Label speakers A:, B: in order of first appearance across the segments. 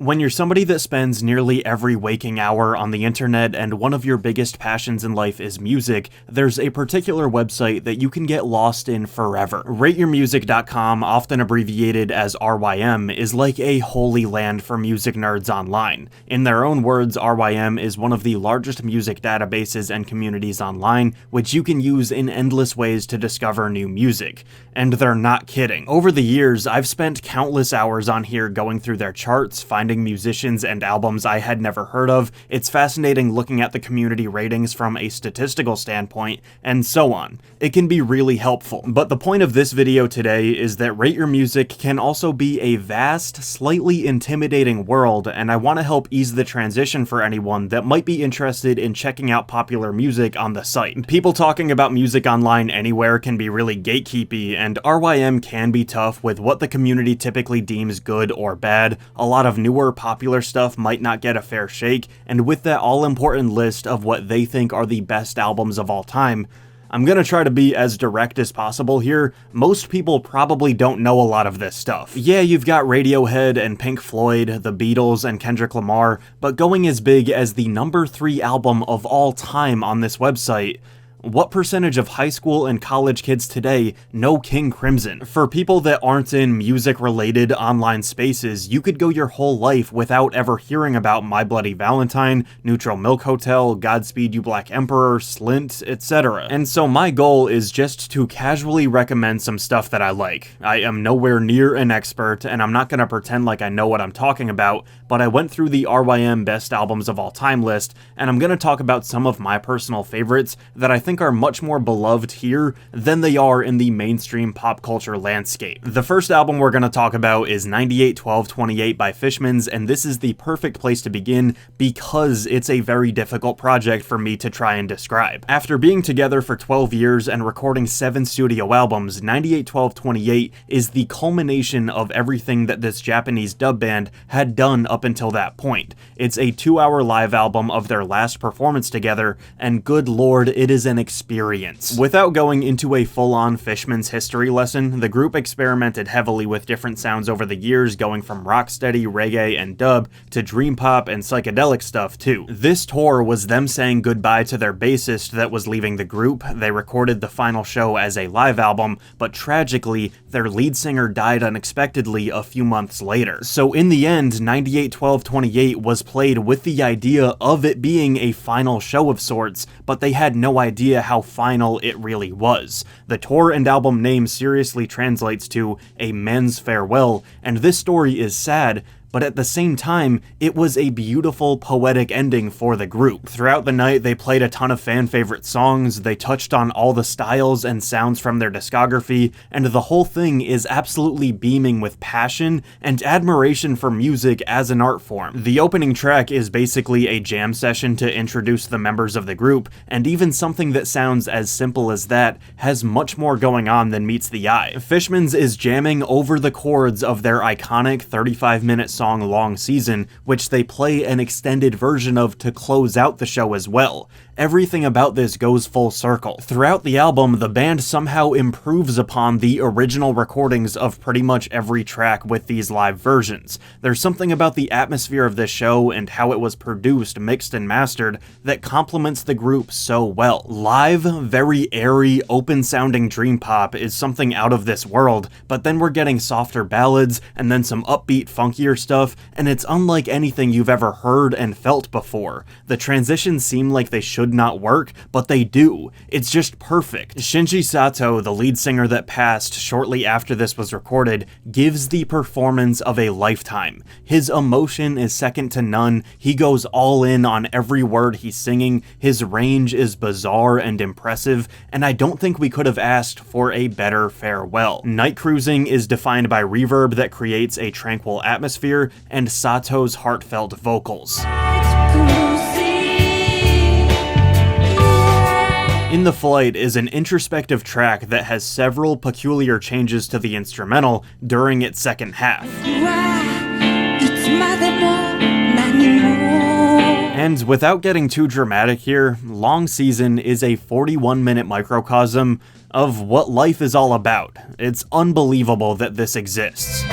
A: When you're somebody that spends nearly every waking hour on the internet and one of your biggest passions in life is music, there's a particular website that you can get lost in forever. RateYourMusic.com, often abbreviated as RYM, is like a holy land for music nerds online. In their own words, RYM is one of the largest music databases and communities online, which you can use in endless ways to discover new music. And they're not kidding. Over the years, I've spent countless hours on here going through their charts, finding musicians and albums I had never heard of. It's fascinating looking at the community ratings from a statistical standpoint, and so on. It can be really helpful. But the point of this video today is that Rate Your Music can also be a vast, slightly intimidating world, and I want to help ease the transition for anyone that might be interested in checking out popular music on the site. People talking about music online anywhere can be really gatekeepy, and RYM can be tough with what the community typically deems good or bad. A lot of newer popular stuff might not get a fair shake, and with that all-important list of what they think are the best albums of all time, I'm gonna try to be as direct as possible here. Most people probably don't know a lot of this stuff. Yeah, you've got Radiohead and Pink Floyd, the Beatles and Kendrick Lamar, but going as big as the #3 album of all time on this website, what percentage of high school and college kids today know King Crimson? For people that aren't in music-related online spaces, you could go your whole life without ever hearing about My Bloody Valentine, Neutral Milk Hotel, Godspeed You Black Emperor, Slint, etc. And so my goal is just to casually recommend some stuff that I like. I am nowhere near an expert, and I'm not gonna pretend like I know what I'm talking about, but I went through the RYM Best Albums of All Time list, and I'm gonna talk about some of my personal favorites that I think are much more beloved here than they are in the mainstream pop culture landscape. The first album we're going to talk about is 98-12-28 by Fishmans, and this is the perfect place to begin because it's a very difficult project for me to try and describe. After being together for 12 years and recording 7 studio albums, 98-12-28 is the culmination of everything that this Japanese dub band had done up until that point. It's a 2-hour live album of their last performance together, and good lord, it is an experience. Without going into a full-on Fishmans history lesson, the group experimented heavily with different sounds over the years, going from rocksteady, reggae, and dub to dream pop and psychedelic stuff too. This tour was them saying goodbye to their bassist that was leaving the group. They recorded the final show as a live album, but tragically, their lead singer died unexpectedly a few months later. So in the end, 98-12-28 was played with the idea of it being a final show of sorts, but they had no idea how final it really was. The tour and album name seriously translates to a men's farewell, and this story is sad, but at the same time, it was a beautiful, poetic ending for the group. Throughout the night, they played a ton of fan-favorite songs, they touched on all the styles and sounds from their discography, and the whole thing is absolutely beaming with passion and admiration for music as an art form. The opening track is basically a jam session to introduce the members of the group, and even something that sounds as simple as that has much more going on than meets the eye. Fishmans is jamming over the chords of their iconic 35-minute song Long Season, which they play an extended version of to close out the show as well. Everything about this goes full circle. Throughout the album, the band somehow improves upon the original recordings of pretty much every track with these live versions. There's something about the atmosphere of this show and how it was produced, mixed, and mastered that complements the group so well. Live, very airy, open-sounding dream pop is something out of this world, but then we're getting softer ballads and then some upbeat, funkier stuff, and it's unlike anything you've ever heard and felt before. The transitions seem like they should not work, but they do. It's just perfect. Shinji Sato, the lead singer that passed shortly after this was recorded, gives the performance of a lifetime. His emotion is second to none. He goes all in on every word he's singing. His range is bizarre and impressive, and I don't think we could have asked for a better farewell. Night Cruising is defined by reverb that creates a tranquil atmosphere and Sato's heartfelt vocals. In the Flight is an introspective track that has several peculiar changes to the instrumental during its second half. And without getting too dramatic here, Long Season is a 41-minute microcosm of what life is all about. It's unbelievable that this exists.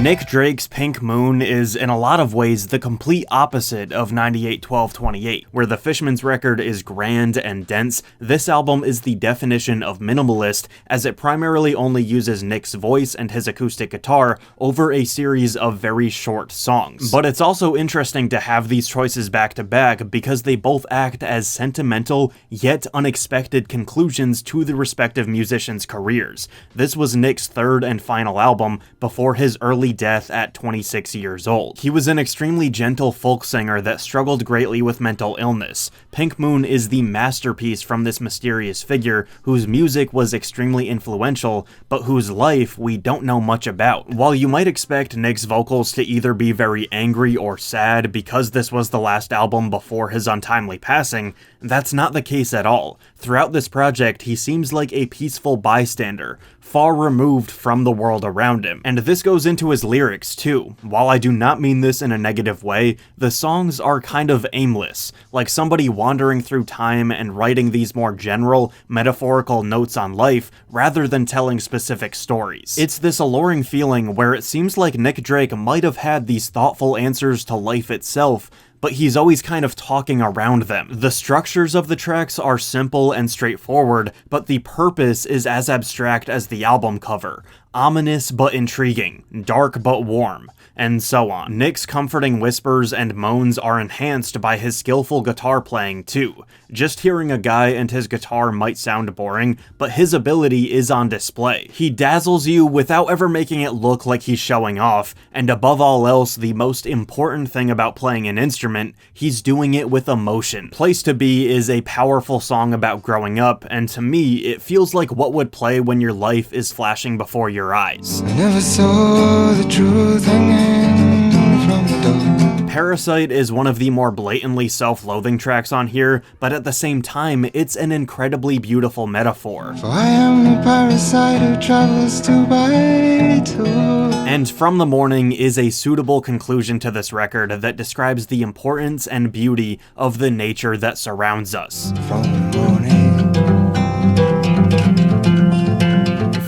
A: Nick Drake's Pink Moon is in a lot of ways the complete opposite of 98-12-28. Where the Fishmans record is grand and dense, this album is the definition of minimalist, as it primarily only uses Nick's voice and his acoustic guitar over a series of very short songs. But it's also interesting to have these choices back to back because they both act as sentimental yet unexpected conclusions to the respective musicians' careers. This was Nick's third and final album before his early death at 26 years old. He was an extremely gentle folk singer that struggled greatly with mental illness. Pink Moon is the masterpiece from this mysterious figure whose music was extremely influential, but whose life we don't know much about. While you might expect Nick's vocals to either be very angry or sad because this was the last album before his untimely passing, that's not the case at all. Throughout this project, he seems like a peaceful bystander, far removed from the world around him. And this goes into his lyrics too. While I do not mean this in a negative way, the songs are kind of aimless, like somebody wandering through time and writing these more general, metaphorical notes on life rather than telling specific stories. It's this alluring feeling where it seems like Nick Drake might have had these thoughtful answers to life itself, but he's always kind of talking around them. The structures of the tracks are simple and straightforward, but the purpose is as abstract as the album cover. Ominous but intriguing, dark but warm, and so on. Nick's comforting whispers and moans are enhanced by his skillful guitar playing too. Just hearing a guy and his guitar might sound boring, but his ability is on display. He dazzles you without ever making it look like he's showing off, and above all else, the most important thing about playing an instrument, he's doing it with emotion. Place to Be is a powerful song about growing up, and to me, it feels like what would play when your life is flashing before your eyes.
B: I never saw the truth hanging from the door.
A: Parasite is one of the more blatantly self-loathing tracks on here, but at the same time, it's an incredibly beautiful metaphor.
B: For I am a parasite who travels two by two.
A: And From the Morning is a suitable conclusion to this record that describes the importance and beauty of the nature that surrounds us.
B: From the morning.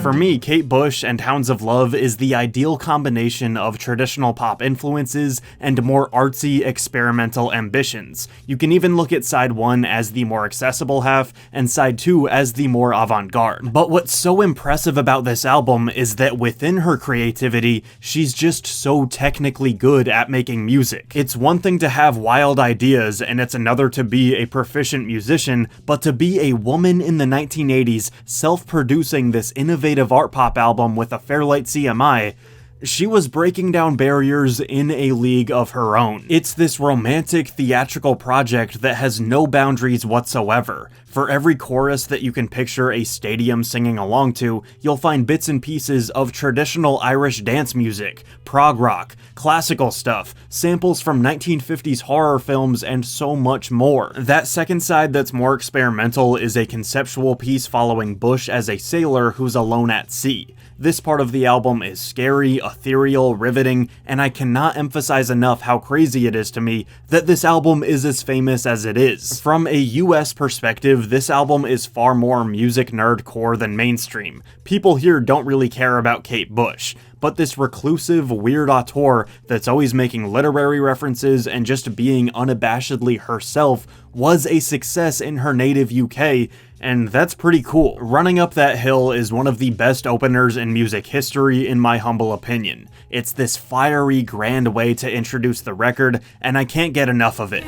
A: For me, Kate Bush and Hounds of Love is the ideal combination of traditional pop influences and more artsy, experimental ambitions. You can even look at side 1 as the more accessible half, and side 2 as the more avant-garde. But what's so impressive about this album is that within her creativity, she's just so technically good at making music. It's one thing to have wild ideas, and it's another to be a proficient musician, but to be a woman in the 1980s self-producing this innovative art pop album with a Fairlight CMI, she was breaking down barriers in a league of her own. It's this romantic, theatrical project that has no boundaries whatsoever. For every chorus that you can picture a stadium singing along to, you'll find bits and pieces of traditional Irish dance music, prog rock, classical stuff, samples from 1950s horror films, and so much more. That second side that's more experimental is a conceptual piece following Bush as a sailor who's alone at sea. This part of the album is scary, ethereal, riveting, and I cannot emphasize enough how crazy it is to me that this album is as famous as it is. From a US perspective, this album is far more music nerdcore than mainstream. People here don't really care about Kate Bush, but this reclusive, weird auteur that's always making literary references and just being unabashedly herself was a success in her native UK, and that's pretty cool. Running Up That Hill is one of the best openers in music history in my humble opinion. It's this fiery, grand way to introduce the record, and I can't get enough of it.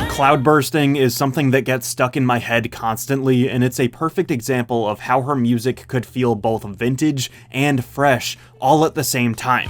A: Cloudbursting is something that gets stuck in my head constantly, and it's a perfect example of how her music could feel both vintage and fresh all at the same time.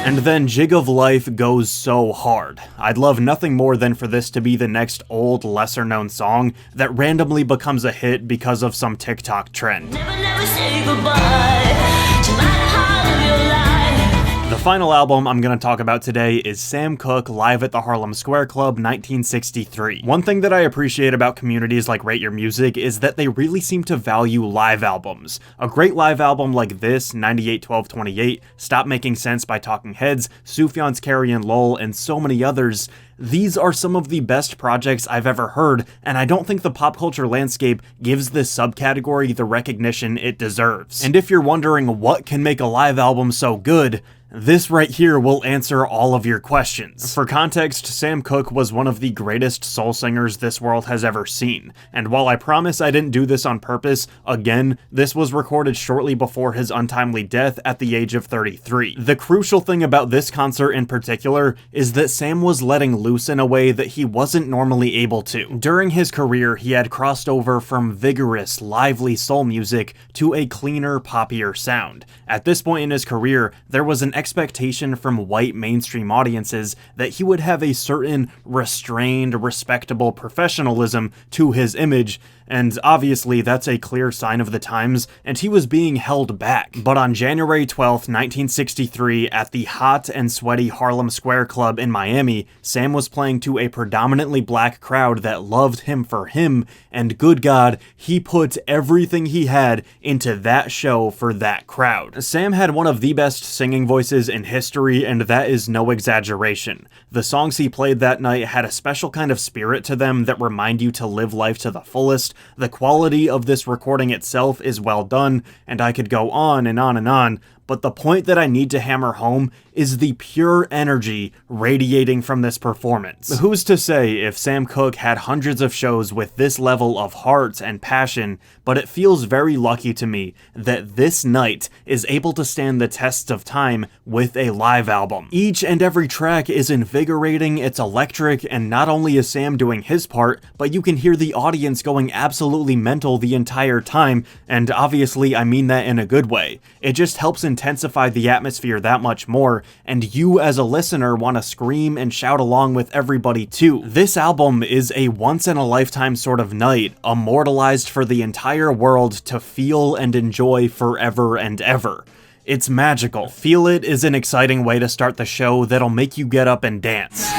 A: And then Jig of Life goes so hard. I'd love nothing more than for this to be the next old, lesser-known song that randomly becomes a hit because of some TikTok trend.
C: Never say goodbye to my part of your life.
A: The final album I'm going to talk about today is Sam Cooke live at the Harlem Square Club 1963. One thing that I appreciate about communities like Rate Your Music is that they really seem to value live albums. A great live album like this, 98 12 28, Stop Making Sense by Talking Heads, Sufjan's Carry and Lowell, and so many others, these are some of the best projects I've ever heard, and I don't think the pop culture landscape gives this subcategory the recognition it deserves. And if you're wondering what can make a live album so good, this right here will answer all of your questions. For context, Sam Cooke was one of the greatest soul singers this world has ever seen, and while I promise I didn't do this on purpose, again, this was recorded shortly before his untimely death at the age of 33. The crucial thing about this concert in particular is that Sam was letting loose in a way that he wasn't normally able to. During his career, he had crossed over from vigorous, lively soul music to a cleaner, poppier sound. At this point in his career, there was an expectation from white mainstream audiences that he would have a certain restrained, respectable professionalism to his image, and obviously that's a clear sign of the times, and he was being held back. But on January 12th, 1963, at the hot and sweaty Harlem Square Club in Miami, Sam was playing to a predominantly black crowd that loved him for him, and good God, he put everything he had into that show for that crowd. Sam had one of the best singing voices in history, and that is no exaggeration. The songs he played that night had a special kind of spirit to them that remind you to live life to the fullest. The quality of this recording itself is well done, and I could go on and on and on, but the point that I need to hammer home is the pure energy radiating from this performance. Who's to say if Sam Cooke had hundreds of shows with this level of heart and passion, but it feels very lucky to me that this night is able to stand the tests of time with a live album. Each and every track is invigorating, it's electric, and not only is Sam doing his part, but you can hear the audience going absolutely mental the entire time, and obviously I mean that in a good way. It just helps intensify the atmosphere that much more, and you as a listener want to scream and shout along with everybody too. This album is a once-in-a-lifetime sort of night, immortalized for the entire world to feel and enjoy forever and ever. It's magical. Feel It is an exciting way to start the show that'll make you get up and dance.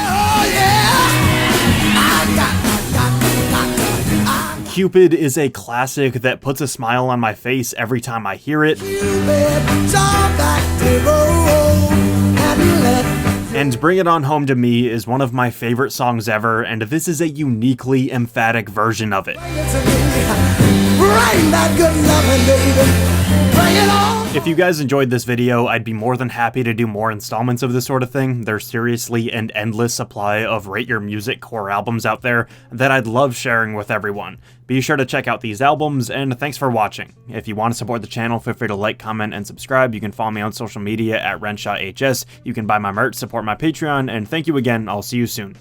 A: Cupid is a classic that puts a smile on my face every time I hear it. And Bring It On Home to Me is one of my favorite songs ever, and this is a uniquely emphatic version of it. If you guys enjoyed this video, I'd be more than happy to do more installments of this sort of thing. There's seriously an endless supply of Rate Your Music core albums out there that I'd love sharing with everyone. Be sure to check out these albums, and thanks for watching. If you want to support the channel, feel free to like, comment, and subscribe. You can follow me on social media at RenshawHS. You can buy my merch, support my Patreon, and thank you again. I'll see you soon.